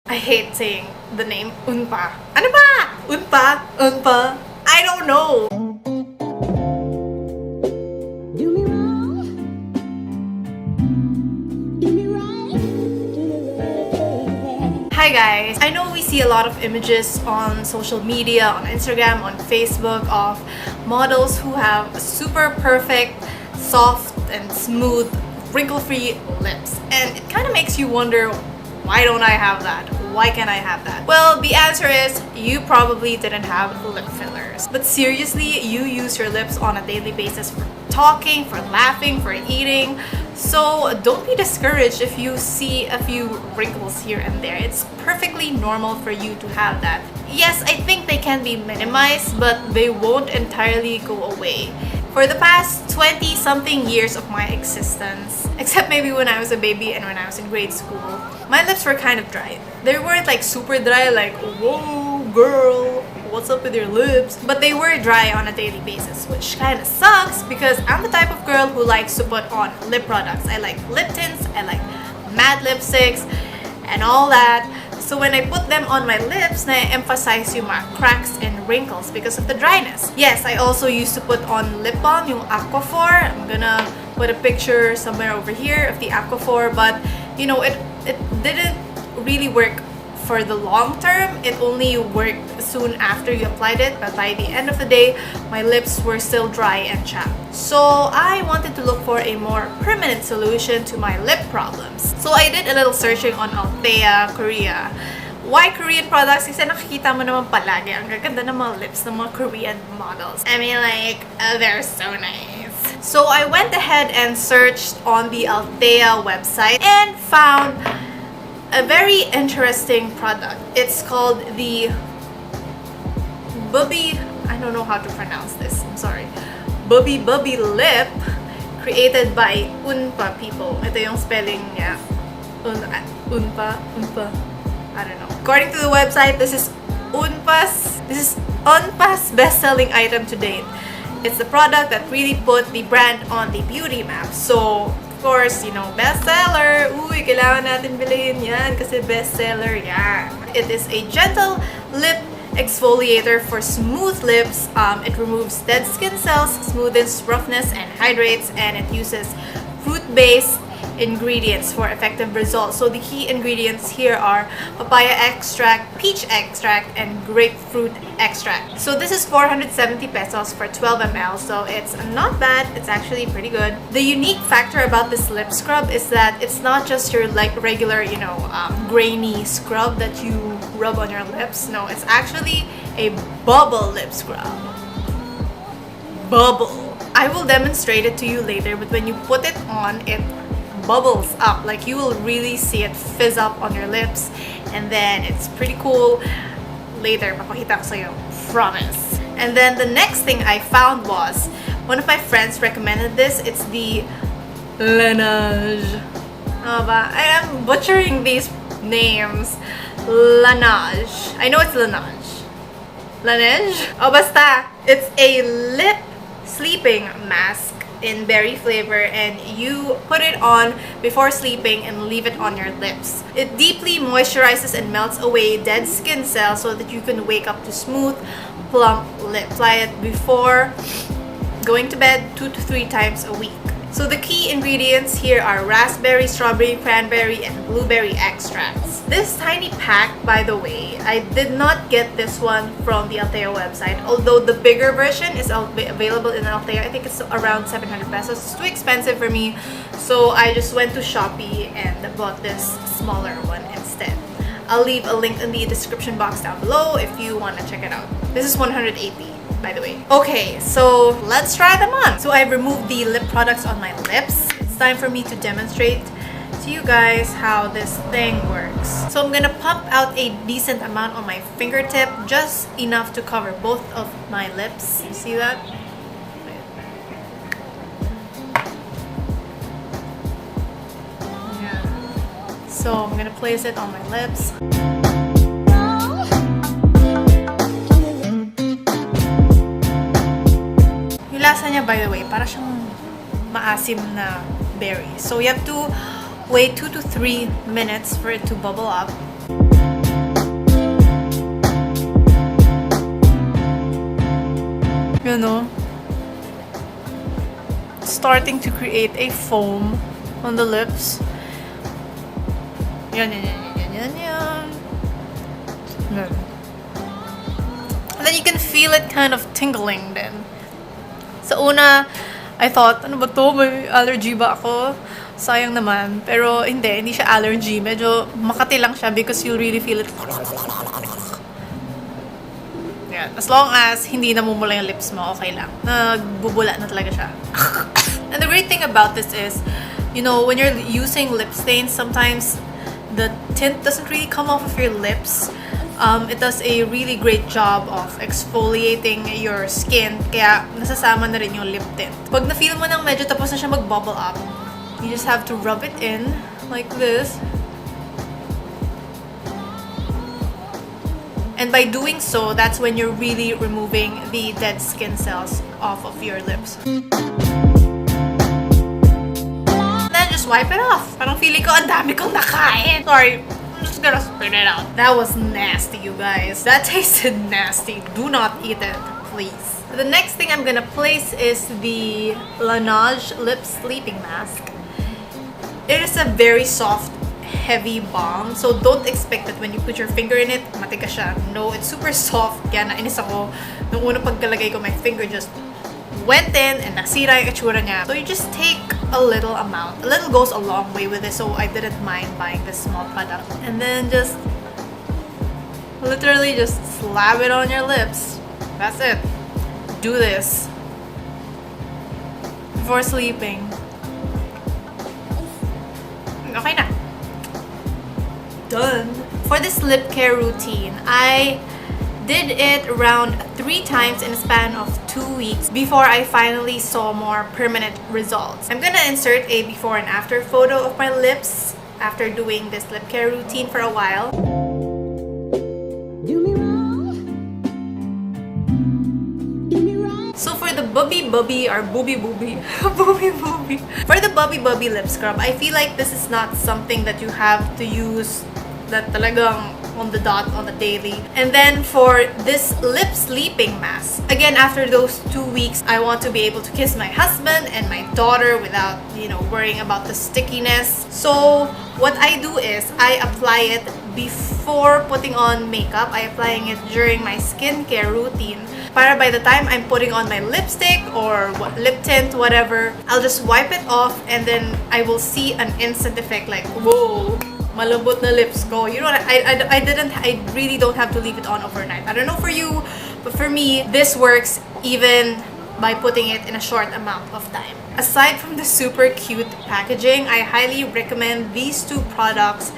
I hate saying the name Unpa. Ano ba? Unpa? Unpa? I don't know. Do me wrong, do me right, do me right. Hi guys! I know we see a lot of images on social media, on Instagram, on Facebook of models who have super perfect, soft and smooth, wrinkle-free lips. And it kind of makes you wonder, why don't I have that? Why can't I have that? Well, the answer is you probably didn't have lip fillers. But seriously, you use your lips on a daily basis for talking, for laughing, for eating. So don't be discouraged if you see a few wrinkles here and there. It's perfectly normal for you to have that. Yes, I think they can be minimized, but they won't entirely go away. For the past 20-something years of my existence, except maybe when I was a baby and when I was in grade school, my lips were kind of dry. They weren't like super dry, like, whoa, girl, what's up with your lips? But they were dry on a daily basis, which kind of sucks because I'm the type of girl who likes to put on lip products. I like lip tints, I like matte lipsticks, and all that. So when I put them on my lips, na-emphasize yung mga cracks and wrinkles because of the dryness. Yes, I also used to put on lip balm, yung Aquaphor. I'm gonna put a picture somewhere over here of the Aquaphor, but you know, it didn't really work for the long term. It only worked soon after you applied it, but by the end of the day, my lips were still dry and chapped. So I wanted to look for a more permanent solution to my lip problems. So I did a little searching on Althea, Korea. Why Korean products? Kasi nakikita mo naman palagi ang gaganda ng mga lips ng mga Korean models. I mean, like, they're so nice. So I went ahead and searched on the Althea website and found a very interesting product. It's called the Bubby, I don't know how to pronounce this, I'm sorry. Bubby Lip, created by Unpa people. Ito yung spelling niya. Unpa, I don't know. According to the website, this is Unpa's best-selling item to date. It's the product that really put the brand on the beauty map. So, of course, you know, bestseller. Uy, kailangan natin bilhin yan kasi bestseller yan. It is a gentle lip exfoliator for smooth lips. It removes dead skin cells, smoothens roughness, and hydrates. And it uses fruit-based ingredients for effective results. So the key ingredients here are papaya extract, peach extract, and grapefruit extract. So this is 470 pesos for 12 ml, so it's not bad. It's actually pretty good. The unique factor about this lip scrub is that it's not just your like regular, you know, grainy scrub that you rub on your lips. No, it's actually a bubble lip scrub. Bubble. I will demonstrate it to you later, but when you put it on, it bubbles up. Like, you will really see it fizz up on your lips, and then it's pretty cool. Later, papakita ko sa'yo. Promise. And then the next thing I found was, one of my friends recommended this. It's the Laneige. I am butchering these names. Laneige. I know it's Laneige. Laneige? Oh, basta. It's a lip sleeping mask in berry flavor, and you put it on before sleeping and leave it on your lips. It deeply moisturizes and melts away dead skin cells so that you can wake up to smooth, plump lips. Apply it before going to bed 2 to 3 times a week. So the key ingredients here are raspberry, strawberry, cranberry, and blueberry extracts. This tiny pack, by the way, I did not get this one from the Althea website, although the bigger version is available in Althea. I think it's around 700 pesos. It's too expensive for me, so I just went to Shopee and bought this smaller one instead. I'll leave a link in the description box down below if you want to check it out. This is 180. By the way. Okay, so let's try them on. So I've removed the lip products on my lips. It's time for me to demonstrate to you guys how this thing works. So I'm gonna pump out a decent amount on my fingertip, just enough to cover both of my lips. You see that? Yeah. So I'm gonna place it on my lips. Lasa niya, by the way, para siyang maasim na berry. So you have to wait 2 to 3 minutes for it to bubble up. you know, starting to create a foam on the lips. Yan. And then you can feel it kind of tingling then. Sa una, I thought, ano ba to? May allergy ba ako? Sayang naman. Pero hindi siya allergy. Medyo makati lang siya because you'll really feel it. Yan. As long as hindi namumula yung lips mo, okay lang. Nagbubula na talaga siya. And the great thing about this is, you know, when you're using lip stains, sometimes the tint doesn't really come off of your lips. It does a really great job of exfoliating your skin, kaya nasasama na rin yung lip tint. Pag na-feel mo nang medyo tapos na siya mag-bubble up, you just have to rub it in like this. And by doing so, that's when you're really removing the dead skin cells off of your lips. Then just wipe it off. Parang feeling ko ang dami kong nakain. Sorry. I'm just gonna spit it out. That was nasty, you guys. That tasted nasty. Do not eat it, please. The next thing I'm gonna place is the Laneige Lip Sleeping Mask. It is a very soft, heavy balm. So don't expect that when you put your finger in it, matigas siya. No, it's super soft. Kaya nainis ako. Nung una pagkalagay ko, my finger just went in and nasira yung itsura niya. So you just take a little amount. A little goes a long way with this, so I didn't mind buying this small product. And then just literally just slap it on your lips. That's it. Do this before sleeping. Okay na. Done. For this lip care routine, I did it around 3 times in a span of 2 weeks before I finally saw more permanent results. I'm gonna insert a before and after photo of my lips after doing this lip care routine for a while. Do me wrong. Do me right. So for the bubby or booby for the bubby lip scrub, I feel like this is not something that you have to use that talagang on the dot on the daily. And then for this lip sleeping mask, again, after those 2 weeks, I want to be able to kiss my husband and my daughter without, you know, worrying about the stickiness. So what I do is I apply it before putting on makeup. I applying it during my skincare routine. Para by the time I'm putting on my lipstick or lip tint, whatever, I'll just wipe it off and then I will see an instant effect like, whoa, malambot na lips ko. You know what? I really don't have to leave it on overnight. I don't know for you, but for me, this works even by putting it in a short amount of time. Aside from the super cute packaging, I highly recommend these 2 products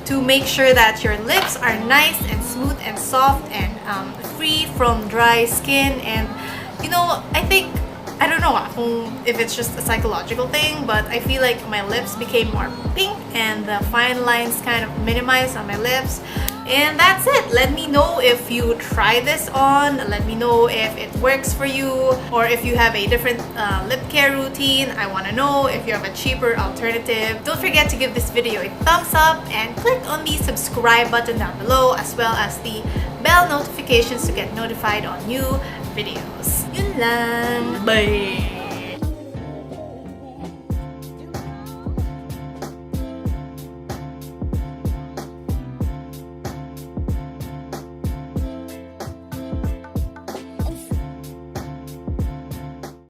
to make sure that your lips are nice and smooth and soft and free from dry skin. And you know, I don't know if it's just a psychological thing, but I feel like my lips became more pink and the fine lines kind of minimized on my lips. And that's it. Let me know if you try this on. Let me know if it works for you or if you have a different lip care routine. I want to know if you have a cheaper alternative. Don't forget to give this video a thumbs up and click on the subscribe button down below as well as the bell notifications to get notified on new videos. Yun lang. Bye!